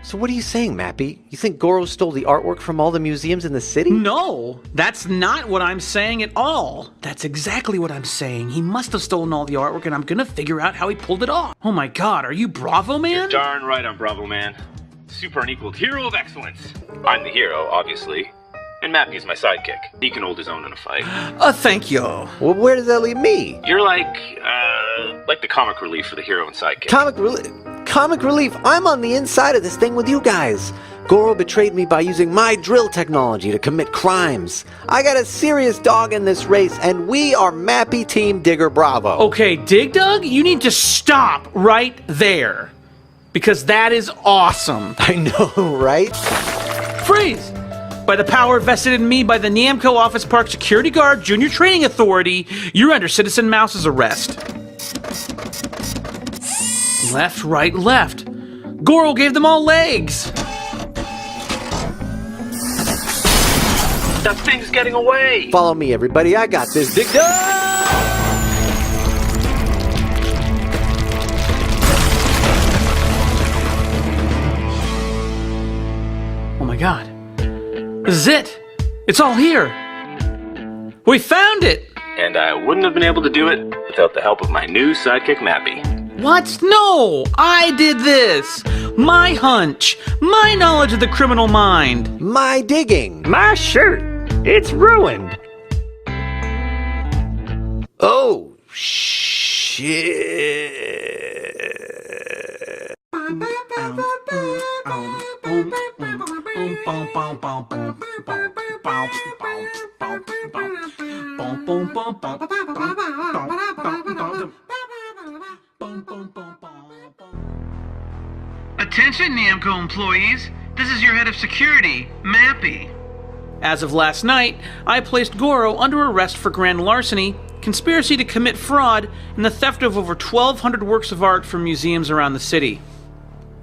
So what are you saying, Mappy? You think Goro stole the artwork from all the museums in the city? No, that's not what I'm saying at all. That's exactly what I'm saying. He must have stolen all the artwork, and I'm gonna figure out how he pulled it off. Oh my god, are you Bravo Man? You're darn right I'm Bravo Man. Super unequaled hero of excellence. I'm the hero, obviously. And Mappy's my sidekick. He can hold his own in a fight. Thank you. Well, where does that leave me? You're like the comic relief for the hero and sidekick. Comic relief? I'm on the inside of this thing with you guys. Goro betrayed me by using my drill technology to commit crimes. I got a serious dog in this race, and we are Mappy Team Digger Bravo. Okay, Dig Dug, you need to stop right there. Because that is awesome. I know, right? Freeze! By the power vested in me by the Namco Office Park Security Guard Junior Training Authority, you're under Citizen Mouse's arrest. Left, right, left. Goro gave them all legs. That thing's getting away! Follow me, everybody. I got this. Dig Dug! Oh my god. This is it! It's all here! We found it! And I wouldn't have been able to do it without the help of my new sidekick, Mappy. What? No! I did this! My hunch! My knowledge of the criminal mind! My digging. My shirt, it's ruined. Oh, shit. Attention, Namco employees! This is your head of security, Mappy. As of last night, I placed Goro under arrest for grand larceny, conspiracy to commit fraud, and the theft of over 1,200 works of art from museums around the city.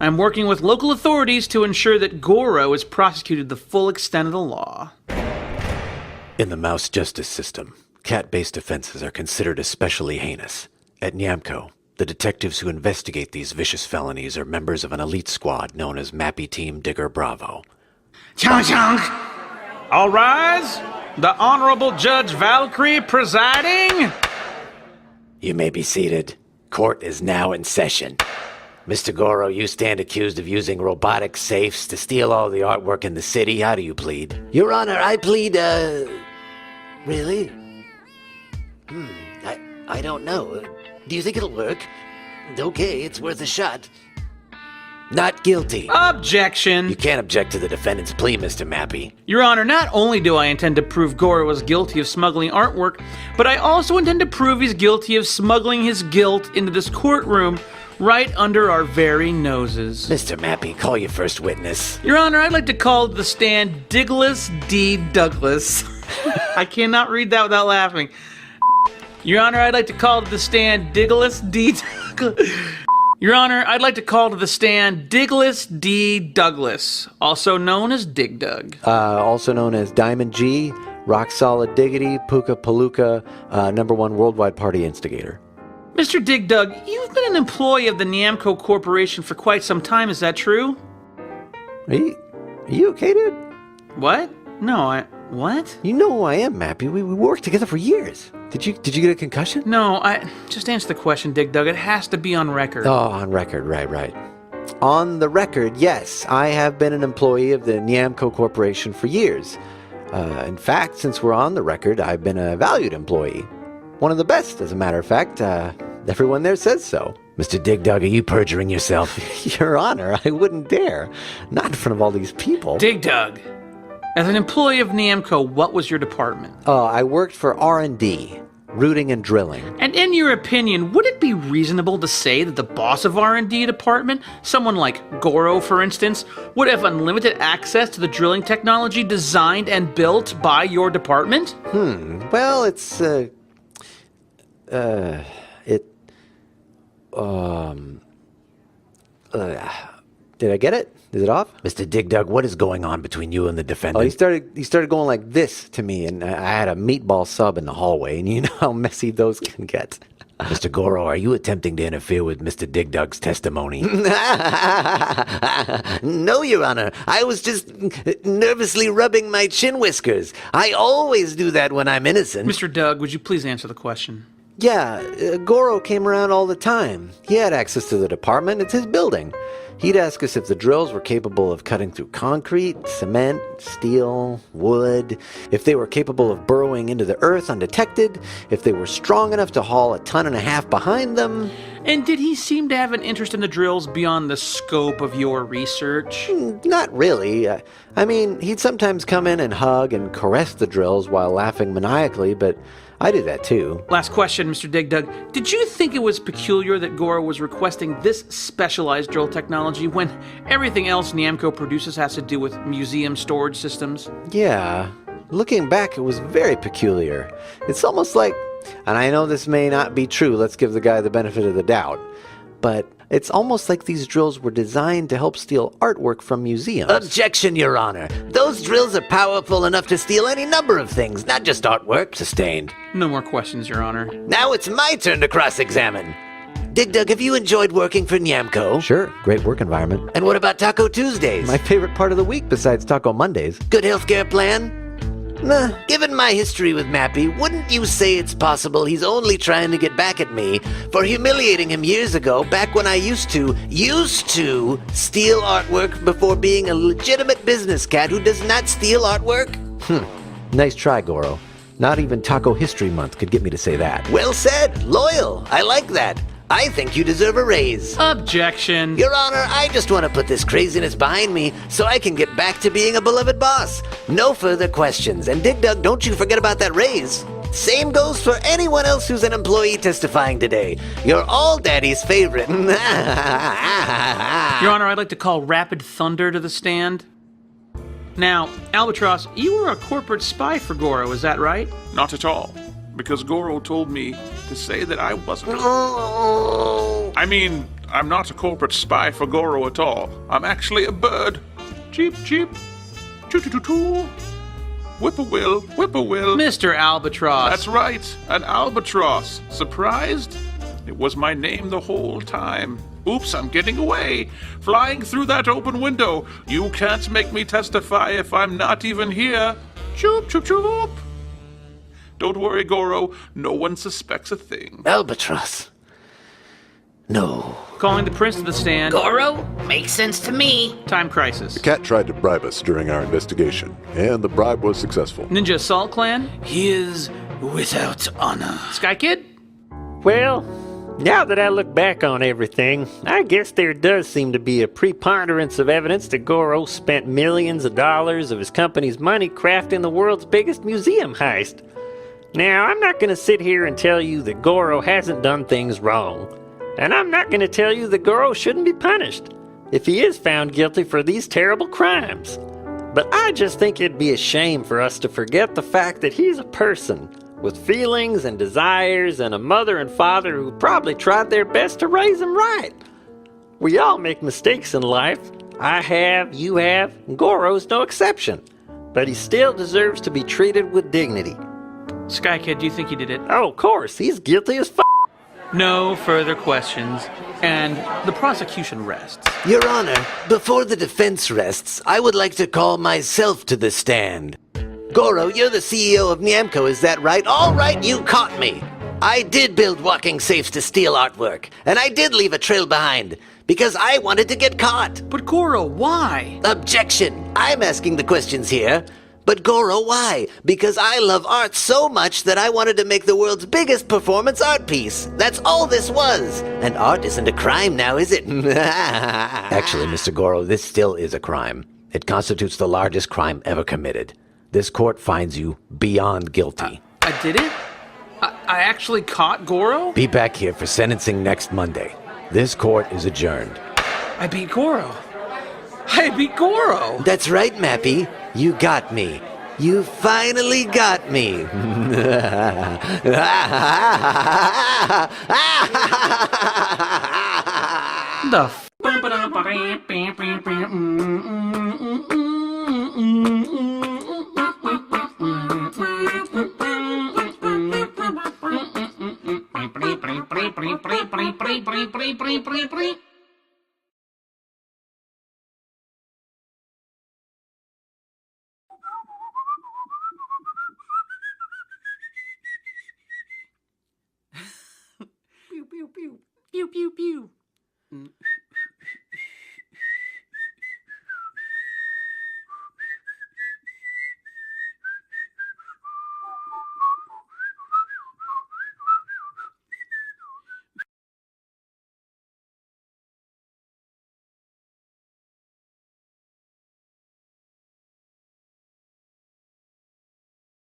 I'm working with local authorities to ensure that Goro is prosecuted the full extent of the law. In the mouse justice system, cat-based offenses are considered especially heinous. At Namco, the detectives who investigate these vicious felonies are members of an elite squad known as Mappy Team Digger Bravo. Chunk chunk! All rise! The Honorable Judge Valkyrie presiding! You may be seated. Court is now in session. Mr. Goro, you stand accused of using robotic safes to steal all the artwork in the city. How do you plead? Your Honor, I plead, really? I don't know. Do you think it'll work? Okay, it's worth a shot. Not guilty. Objection! You can't object to the defendant's plea, Mr. Mappy. Your Honor, not only do I intend to prove Goro was guilty of smuggling artwork, but I also intend to prove he's guilty of smuggling his guilt into this courtroom right under our very noses. Mr. Mappy, call your first witness. Your Honor, I'd like to call to the stand Diglas D. Douglas. I cannot read that without laughing. Your Honor, I'd like to call to the stand Diglas D. Your Honor, I'd like to call to the stand Diglas D. Douglas, also known as Dig Dug. Also known as Diamond G, Rock Solid Diggity, Puka Palooka, #1 worldwide party instigator. Mr. Dig Dug, you've been an employee of the Namco Corporation for quite some time, is that true? Are you okay, dude? What? No, what? You know who I am, Mappy. We worked together for years. Did you get a concussion? No, just answer the question, Dig Dug. It has to be on record. Oh, on record, right. On the record, yes, I have been an employee of the Namco Corporation for years. In fact, since we're on the record, I've been a valued employee. One of the best, as a matter of fact. Everyone there says so. Mr. Dig Dug, are you perjuring yourself? Your Honor, I wouldn't dare. Not in front of all these people. Dig Dug, as an employee of Namco, what was your department? I worked for R&D, rooting and drilling. And in your opinion, would it be reasonable to say that the boss of R&D department, someone like Goro, for instance, would have unlimited access to the drilling technology designed and built by your department? Well, did I get it? Is it off? Mr. Dig Dug, what is going on between you and the defendant? Oh, he started going like this to me, and I had a meatball sub in the hallway, and you know how messy those can get. Mr. Goro, are you attempting to interfere with Mr. Digdug's testimony? No, Your Honor. I was just nervously rubbing my chin whiskers. I always do that when I'm innocent. Mr. Doug, would you please answer the question? Yeah, Goro came around all the time. He had access to the department. It's his building. He'd ask us if the drills were capable of cutting through concrete, cement, steel, wood, if they were capable of burrowing into the earth undetected, if they were strong enough to haul 1.5 tons behind them. And did he seem to have an interest in the drills beyond the scope of your research? Not really. I mean, he'd sometimes come in and hug and caress the drills while laughing maniacally, but I do that too. Last question, Mr. Digdug. Did you think it was peculiar that Goro was requesting this specialized drill technology when everything else Namco produces has to do with museum storage systems? Yeah. Looking back, it was very peculiar. It's almost like, and I know this may not be true, let's give the guy the benefit of the doubt, but it's almost like these drills were designed to help steal artwork from museums. Objection, Your Honor. Those drills are powerful enough to steal any number of things, not just artwork. Sustained. No more questions, Your Honor. Now it's my turn to cross-examine. Digdug, have you enjoyed working for Namco? Sure. Great work environment. And what about Taco Tuesdays? My favorite part of the week besides Taco Mondays. Good healthcare plan? Nah, given my history with Mappy, wouldn't you say it's possible he's only trying to get back at me for humiliating him years ago, back when I used to steal artwork before being a legitimate business cat who does not steal artwork? Nice try, Goro. Not even Taco History Month could get me to say that. Well said. Loyal. I like that. I think you deserve a raise. Objection. Your Honor, I just want to put this craziness behind me so I can get back to being a beloved boss. No further questions. And Digdug, don't you forget about that raise. Same goes for anyone else who's an employee testifying today. You're all Daddy's favorite. Your Honor, I'd like to call Rapid Thunder to the stand. Now, Albatross, you were a corporate spy for Goro, is that right? Not at all, because Goro told me to say that I wasn't. I mean, I'm not a corporate spy for Goro at all. I'm actually a bird. Cheep, cheep. Choo-choo-choo-choo. Whip-a-will, whip-a-will. Mr. Albatross. That's right, an albatross. Surprised? It was my name the whole time. Oops, I'm getting away. Flying through that open window. You can't make me testify if I'm not even here. Choop, choop, choop. Don't worry, Goro. No one suspects a thing. Albatross. No. Calling the prince to the stand. Goro? Makes sense to me. Time crisis. The cat tried to bribe us during our investigation, and the bribe was successful. Ninja Assault Clan. He is without honor. Sky Kid. Well, now that I look back on everything, I guess there does seem to be a preponderance of evidence that Goro spent millions of dollars of his company's money crafting the world's biggest museum heist. Now, I'm not going to sit here and tell you that Goro hasn't done things wrong. And I'm not going to tell you that Goro shouldn't be punished if he is found guilty for these terrible crimes. But I just think it'd be a shame for us to forget the fact that he's a person with feelings and desires and a mother and father who probably tried their best to raise him right. We all make mistakes in life. I have, you have, and Goro's no exception. But he still deserves to be treated with dignity. Sky Kid, do you think he did it? Oh, of course, he's guilty as f***. No further questions, and the prosecution rests. Your Honor, before the defense rests, I would like to call myself to the stand. Goro, you're the CEO of Namco, is that right? All right, you caught me. I did build walking safes to steal artwork, and I did leave a trail behind, because I wanted to get caught. But Goro, why? Objection. I'm asking the questions here. But Goro, why? Because I love art so much that I wanted to make the world's biggest performance art piece. That's all this was. And art isn't a crime now, is it? Actually, Mr. Goro, this still is a crime. It constitutes the largest crime ever committed. This court finds you beyond guilty. I did it? I actually caught Goro? Be back here for sentencing next Monday. This court is adjourned. I beat Goro. I beat Goro! That's right, Mappy. You got me. You finally got me. The f- Pew pew pew. Pew pew pew.